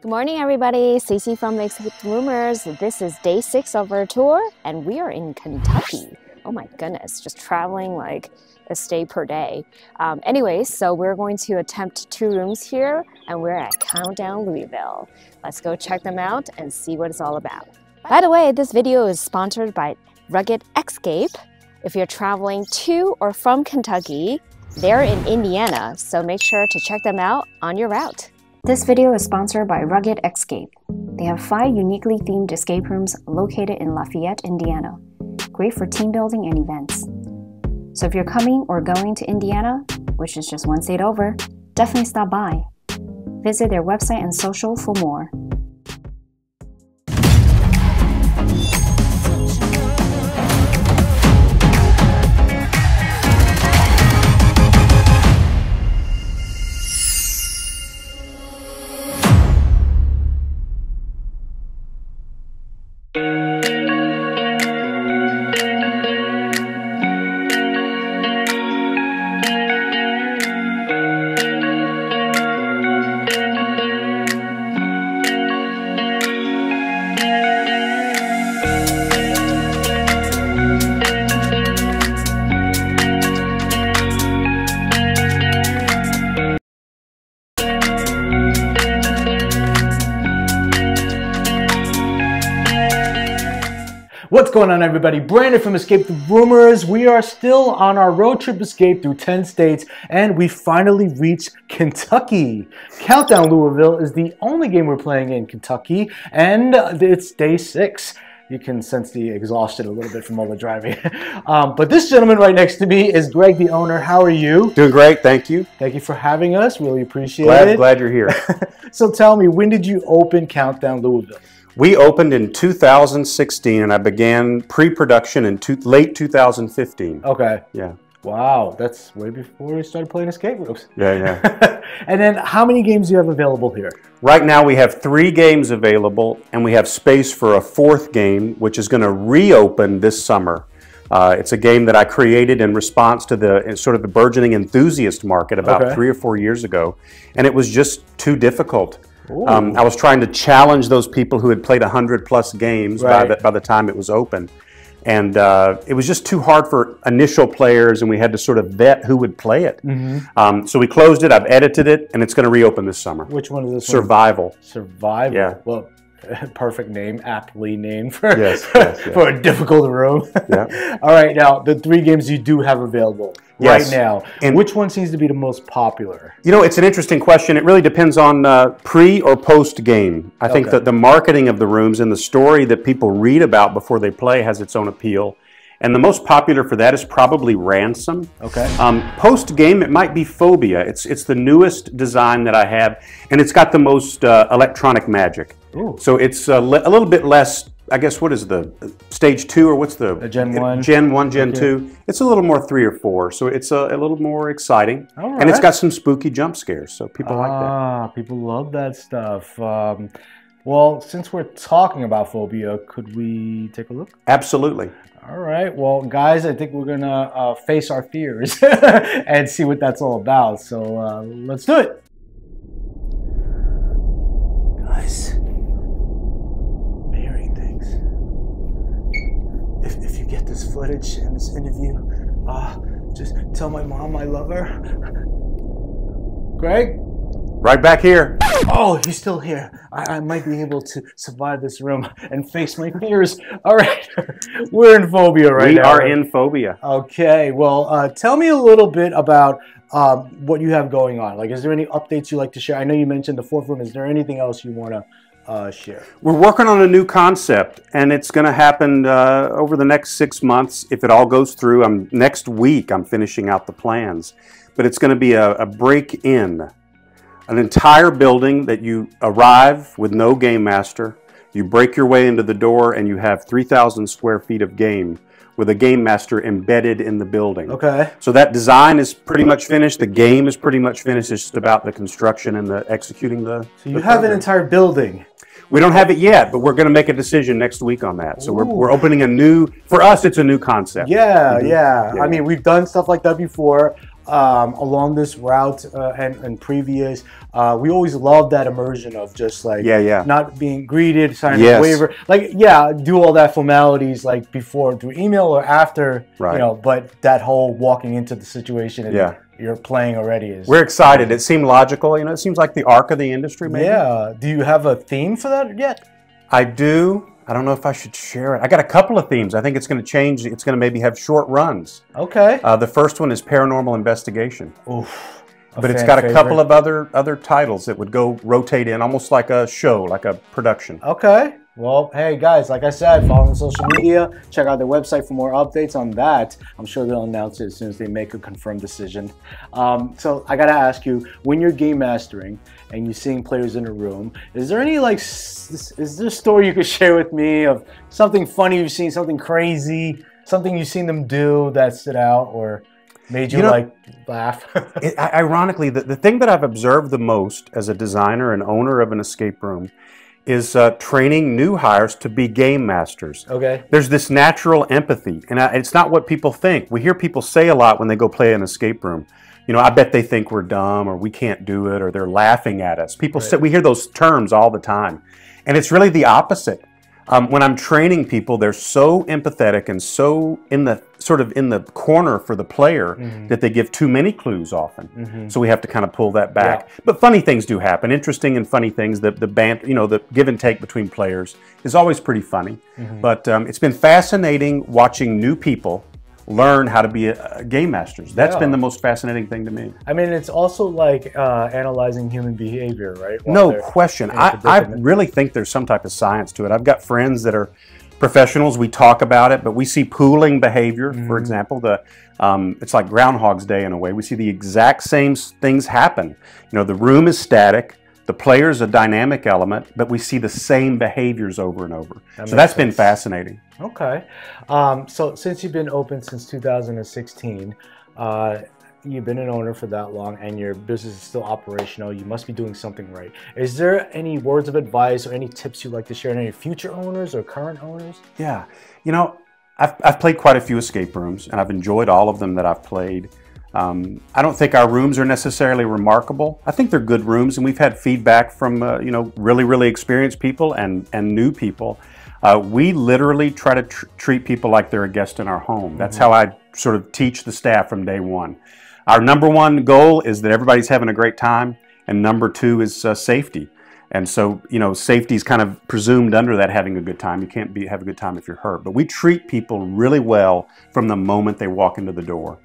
Good morning, everybody. Cece from ESCAPETHEROOMers. This is day 6 of our tour, and we are in Kentucky. Oh my goodness, just traveling like a stay per day. Anyways, so we're going to attempt 2 rooms here, and we're at Countdown Louisville. Let's go check them out and see what it's all about. By the way, this video is sponsored by Rugged Escape. If you're traveling to or from Kentucky, they're in Indiana, so make sure to check them out on your route. This video is sponsored by Rugged Escape. They have 5 uniquely themed escape rooms located in Lafayette, Indiana. Great for team building and events. So if you're coming or going to Indiana, which is just 1 state over, definitely stop by. Visit their website and social for more. What's going on, everybody? Brandon from ESCAPETHEROOMers. We are still on our road trip escape through 10 states, and we finally reached Kentucky. Countdown Louisville is the only game we're playing in Kentucky, and it's day 6. You can sense the exhaustion a little bit from all the driving. But this gentleman right next to me is Greg, the owner. How are you? Doing great, thank you. Thank you for having us. Really appreciate it. Glad you're here. So tell me, when did you open Countdown Louisville? We opened in 2016, and I began pre-production in late 2015. Okay. Yeah. Wow, that's way before we started playing escape rooms. Yeah. And then how many games do you have available here? Right now we have 3 games available, and we have space for a 4th game, which is going to reopen this summer. It's a game that I created in response to the sort of the burgeoning enthusiast market about 3 or 4 years ago, and it was just too difficult. I was trying to challenge those people who had played 100+ games by the time it was open. And it was just too hard for initial players, and we had to sort of vet who would play it. So we closed it, I've edited it, and it's going to reopen this summer. Which one is this? Survival. Survival? Yeah. Well, perfect name, aptly named for, for a difficult room. Yeah. All right, now the 3 games you do have available right now, and which one seems to be the most popular? You know, it's an interesting question. It really depends on pre or post game. I think that the marketing of the rooms and the story that people read about before they play has its own appeal. And the most popular for that is probably Ransom. Okay. Post game, it might be Phobia. It's the newest design that I have, and it's got the most electronic magic. Ooh. So it's a little bit less. I guess, what is the stage 2, or what's the Gen 1? Gen 1, Gen 2. It's a little more 3 or 4, so it's a little more exciting. And it's got some spooky jump scares, so people like that. People love that stuff. Well, since we're talking about Phobia, could we take a look? Absolutely. All right. Well, guys, I think we're going to face our fears and see what that's all about. So let's do it. Guys. If you get this footage and this interview, just tell my mom I love her. Greg? Right back here. Oh, he's still here. I might be able to survive this room and face my fears. All right, we're in Phobia right now. We are in Phobia. Okay, well, tell me a little bit about what you have going on. Like, is there any updates you'd like to share? I know you mentioned the 4th room. Is there anything else you want to share? We're working on a new concept, and it's going to happen over the next 6 months if it all goes through. Next week I'm finishing out the plans, but it's going to be a break-in, an entire building that you arrive with no game master. You break your way into the door, and you have 3,000 square feet of game with a game master embedded in the building. Okay. So that design is pretty much finished. The game is pretty much finished. It's just about the construction and the executing the. So you have an entire building. We don't have it yet, but we're going to make a decision next week on that. So we're opening a new, for us, it's a new concept. Yeah, yeah. I mean, we've done stuff like that before. along this route and previous, we always loved that immersion of just like not being greeted, signing a waiver, like do all that formalities like before through email or after, you know, but that whole walking into the situation and you're playing already is. We're excited. It seemed logical. You know, it seems like the arc of the industry. Maybe. Yeah. Do you have a theme for that yet? I do. I don't know if I should share it. I got a couple of themes. I think it's going to change. It's going to maybe have short runs. Okay. The first one is paranormal investigation. Oof. But it's got a couple of other titles that would go rotate in, almost like a show, like a production. Okay. Well, hey guys, like I said, follow them on social media. Check out their website for more updates on that. I'm sure they'll announce it as soon as they make a confirmed decision. So I gotta ask you, when you're game mastering and you're seeing players in a room, is there any like, is there a story you could share with me of something funny you've seen, something crazy, something you've seen them do that stood out or made you, like laugh? Ironically, the thing that I've observed the most as a designer and owner of an escape room is training new hires to be game masters. Okay. There's this natural empathy, and it's not what people think. We hear people say a lot when they go play an escape room. You know, I bet they think we're dumb, or we can't do it, or they're laughing at us. People say, we hear those terms all the time, and it's really the opposite. When I'm training people, they're so empathetic and so in the in the corner for the player that they give too many clues often. So we have to kind of pull that back. But funny things do happen, interesting and funny things. The you know, the give and take between players is always pretty funny. But it's been fascinating watching new people learn how to be game masters. That's been the most fascinating thing to me. I mean, it's also like analyzing human behavior, right? No question. I really think there's some type of science to it. I've got friends that are professionals. We talk about it, but we see pooling behavior, for example. It's like Groundhog's Day in a way. We see the exact same things happen. You know, the room is static. The player's a dynamic element, but we see the same behaviors over and over. So that's been fascinating. Okay. So since you've been open since 2016, you've been an owner for that long and your business is still operational, you must be doing something right. Is there any words of advice or any tips you'd like to share to any future owners or current owners? Yeah. You know, I've played quite a few escape rooms and I've enjoyed all of them that I've played. I don't think our rooms are necessarily remarkable. I think they're good rooms, and we've had feedback from you know, really experienced people and new people. We literally try to treat people like they're a guest in our home. That's how I sort of teach the staff from day one. Our number one goal is that everybody's having a great time, and number two is safety. And so, you know, safety is kind of presumed under that, having a good time. You can't have a good time if you're hurt. But we treat people really well from the moment they walk into the door.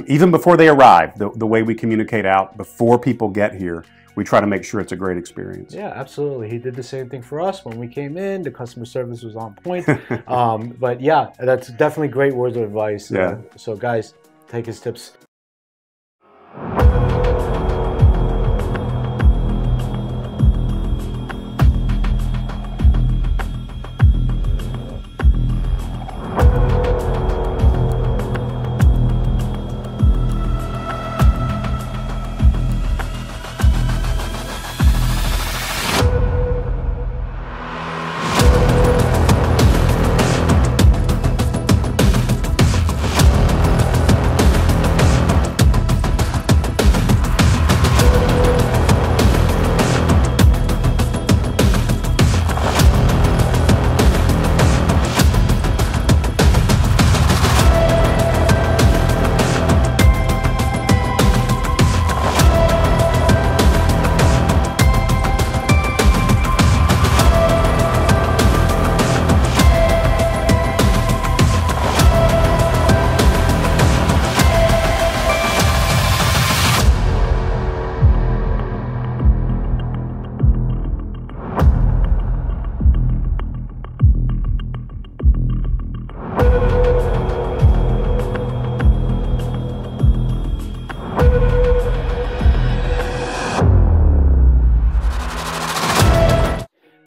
Even before they arrive, the way we communicate out before people get here, we try to make sure it's a great experience. Yeah, absolutely. He did the same thing for us when we came in. The customer service was on point. But yeah, that's definitely great words of advice. Yeah. So guys, take his tips.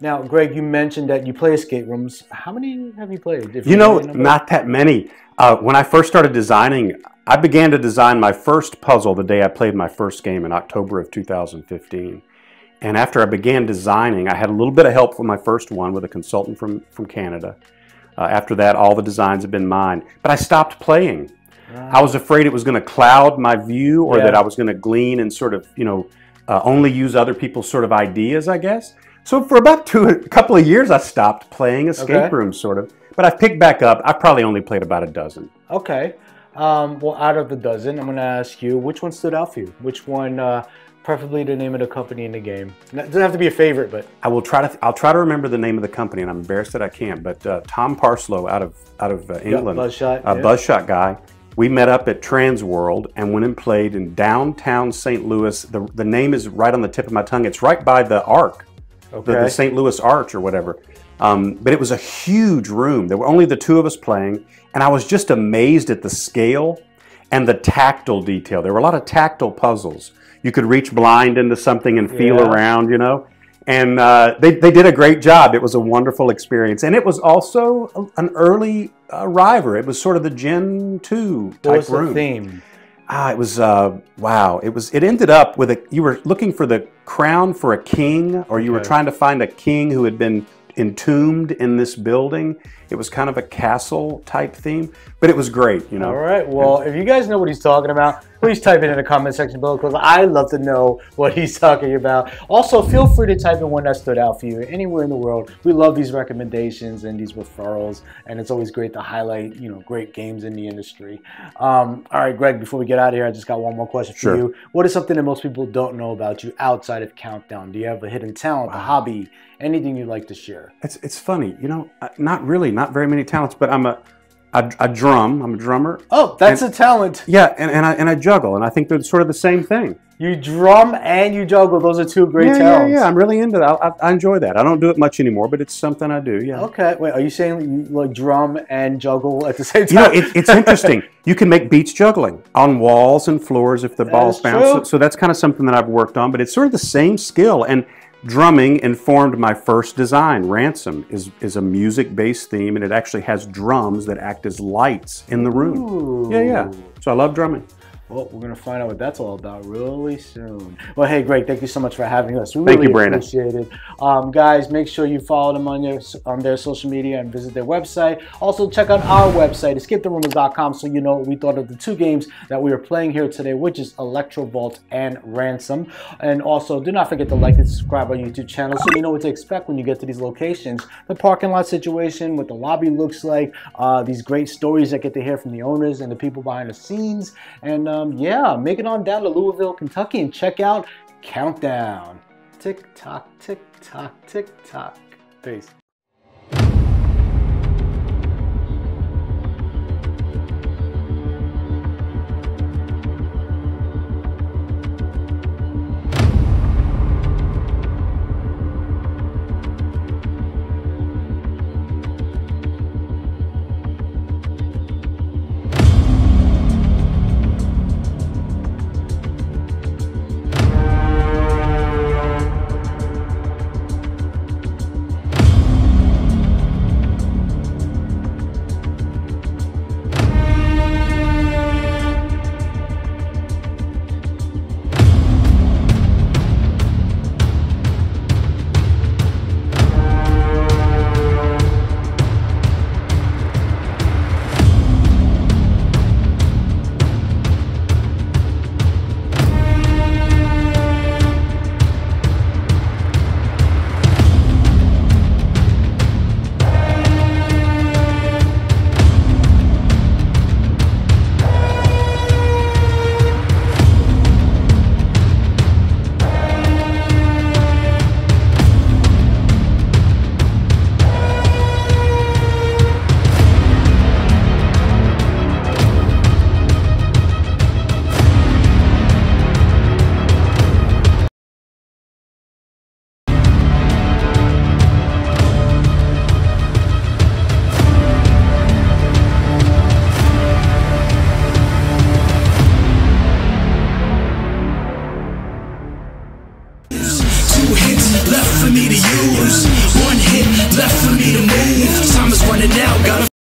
Now, Greg, you mentioned that you play escape rooms. How many have you played? You know, not that many. When I first started designing, I began to design my first puzzle the day I played my first game in October of 2015. And after I began designing, I had a little bit of help with my first one with a consultant from Canada. After that, all the designs have been mine. But I stopped playing. I was afraid it was going to cloud my view, or that I was going to glean and sort of, only use other people's sort of ideas, I guess. So for about a couple of years, I stopped playing escape rooms, sort of. But I've picked back up. I've probably only played about a dozen. Okay. Well, out of the dozen, I'm going to ask you, which one stood out for you? Which one, preferably the name of the company in the game? It doesn't have to be a favorite, but I'll try to remember the name of the company, and I'm embarrassed that I can't. But Tom Parslow out of England, Buzzshot guy. We met up at Transworld and went and played in downtown St. Louis. The name is right on the tip of my tongue. It's right by the Arc, the St. Louis Arch or whatever. But it was a huge room. There were only the two of us playing, and I was just amazed at the scale and the tactile detail. There were a lot of tactile puzzles. You could reach blind into something and feel around, And they did a great job. It was a wonderful experience. And it was also an early arriver. It was sort of the Gen 2 type room. What was the theme? It was, wow. It ended up with you were looking for the crown for a king, or you were trying to find a king who had been entombed in this building. It was kind of a castle type theme, but it was great, All right. Well, if you guys know what he's talking about, please type it in the comment section below, because I love to know what he's talking about. Also, feel free to type in one that stood out for you anywhere in the world. We love these recommendations and these referrals, and it's always great to highlight, great games in the industry. All right, Greg, before we get out of here, I just got one more question for you. What is something that most people don't know about you outside of Countdown? Do you have a hidden talent, a hobby, anything you'd like to share? It's funny, not really, not very many talents, but I drum. I'm a drummer. Oh, that's a talent. Yeah, and I juggle, and I think they're sort of the same thing. You drum and you juggle. Those are two great talents. Yeah, I'm really into that. I enjoy that. I don't do it much anymore, but it's something I do, yeah. Okay, wait, are you saying you like drum and juggle at the same time? It's interesting. You can make beats juggling on walls and floors if the balls bounce. So that's kind of something that I've worked on, but it's sort of the same skill. And drumming informed my first design. Ransom is a music-based theme, and it actually has drums that act as lights in the room. Ooh. Yeah. So I love drumming. Well, we're going to find out what that's all about really soon. Well, hey, Greg, thank you so much for having us. We Thank really you, Brandon. appreciate it. Guys, make sure you follow them on their social media and visit their website. Also, check out our website, ESCAPETHEROOMers.com, so you know what we thought of the two games that we are playing here today, which is Electrovault and Ransom. And also, do not forget to like and subscribe on our YouTube channel so you know what to expect when you get to these locations. The parking lot situation, what the lobby looks like, these great stories that get to hear from the owners and the people behind the scenes. And yeah, make it on down to Louisville, Kentucky, and check out Countdown. Tick tock, tick tock, tick tock. Peace. Left for me to use, one hit left for me to move. Time is running out, gotta